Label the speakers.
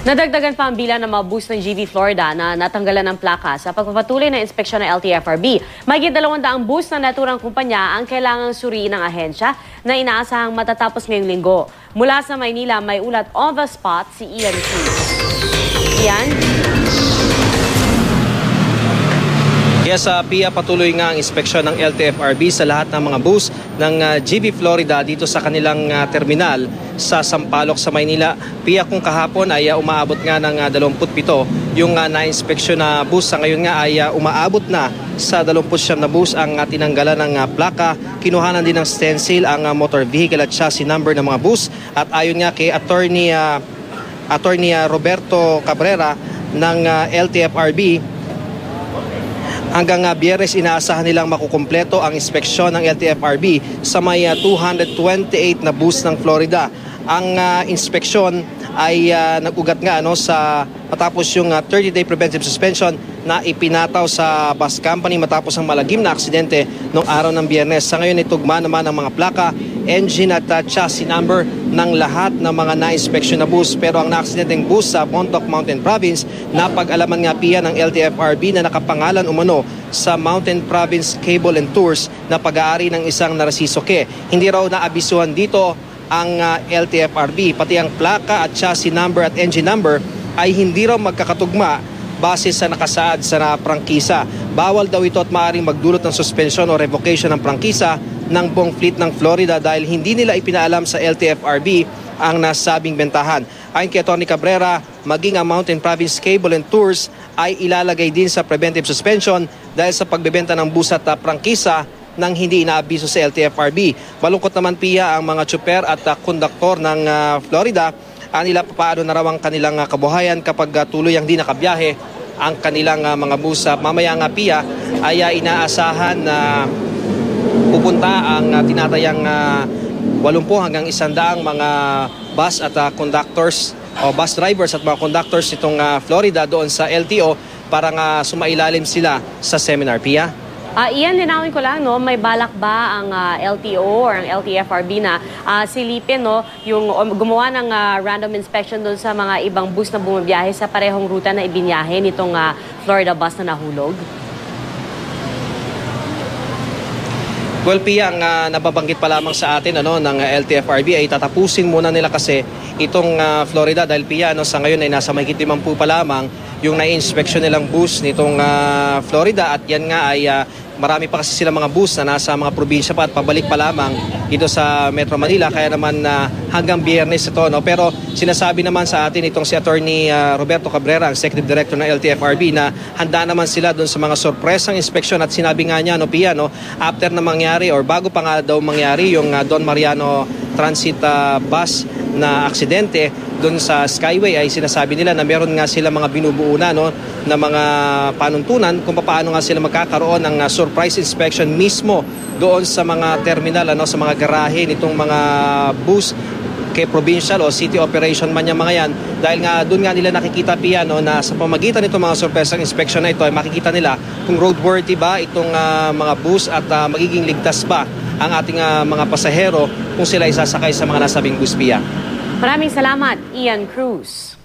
Speaker 1: Nadagdagan pa ang bilang ng mga bus ng GV Florida na natanggalan ng plaka sa pagpapatuloy ng inspeksyon ng LTFRB. Mahigit 200 bus na naturang kumpanya ang kailangang suriin ng ahensya na inaasahang matatapos ngayong linggo. Mula sa Maynila, may ulat on the spot si Ian Cruz. Ian?
Speaker 2: Kaya sa PIA patuloy nga ang inspeksyon ng LTFRB sa lahat ng mga bus ng GV Florida dito sa kanilang terminal sa Sampaloc sa Maynila. PIA kung kahapon ay umaabot nga ng 27 yung na-inspeksyon na bus. Sa ngayon nga ay umaabot na sa 29 na bus ang tinanggalan ng plaka. Kinuhanan din ng stencil ang motor vehicle at chassis number ng mga bus. At ayon nga kay Attorney Roberto Cabrera ng LTFRB, hanggang Biyernes inaasahan nilang makukumpleto ang inspeksyon ng LTFRB sa may 228 na bus ng Florida. Ang inspeksyon ay nag-ugat nga sa matapos yung 30-day preventive suspension na ipinataw sa bus company matapos ang malagim na aksidente noong araw ng Biyernes. Sa ngayon itugma naman ang mga plaka, engine at chassis number ng lahat ng mga na-inspeksyon na bus. Pero ang na-aksidenteng bus sa Bontoc Mountain Province, napag-alaman nga PIA ng LTFRB na nakapangalan umano sa Mountain Province Cable and Tours na pag-aari ng isang narasisoke. Hindi raw naabisuhan dito ang LTFRB, pati ang plaka at chassis number at engine number ay hindi raw magkakatugma base sa nakasaad sa prangkisa. Bawal daw ito at maaaring magdulot ng suspension o revocation ng prangkisa ng buong fleet ng Florida dahil hindi nila ipinaalam sa LTFRB ang nasabing bentahan. Ayon kay Atty. Cabrera, maging ang Mountain Province Cable and Tours ay ilalagay din sa preventive suspension dahil sa pagbebenta ng bus at prangkisa nang hindi inaabiso sa LTFRB. Malungkot naman PIA ang mga tsuper at konduktor ng Florida. Nila paano na raw ang kanilang kabuhayan kapag tuloy ang di nakabiyahe ang kanilang mga bus. Mamaya nga PIA ay inaasahan na pupunta ang tinatayang 80 hanggang 100 mga bus at conductors o bus drivers at mga conductors itong Florida doon sa LTO para nga sumailalim sila sa seminar. PIA?
Speaker 1: Ian, linawin ko lang, may balak ba ang LTO or ang LTFRB na silipin yung gumawa ng random inspection doon sa mga ibang bus na bumabiyahe sa parehong ruta na ibinyahe nitong Florida bus na nahulog?
Speaker 2: Well, PIA, ang nababanggit pa lamang sa atin ng LTFRB ay tatapusin muna nila kasi itong Florida dahil PIA sa ngayon ay nasa mahigit 50 pa lamang yung na-inspection nilang bus nitong Florida at yan nga ay marami pa kasi sila mga bus na nasa mga probinsya pa at pabalik pa lamang dito sa Metro Manila kaya naman hanggang Biyernes ito. Pero sinasabi naman sa atin itong si Attorney Roberto Cabrera, ang Executive Director ng LTFRB, na handa naman sila doon sa mga sorpresang inspeksyon at sinabi nga niya PIA, after na mangyari or bago pa nga daw mangyari yung Don Mariano Transit bus na aksidente doon sa Skyway ay sinasabi nila na meron nga sila mga binubuo na mga panuntunan kung paano nga sila magkakaroon ng surprise inspection mismo doon sa mga terminal, sa mga garahe nitong mga bus kay provincial o city operation man yung mga yan. Dahil nga doon nga nila nakikita PIA na sa pamagitan nitong mga surprise inspection na ito ay makikita nila kung roadworthy ba itong mga bus at magiging ligtas ba ang ating mga pasahero kung sila isasakay sa mga nasabing bus. PIA?
Speaker 1: Maraming salamat, Ian Cruz.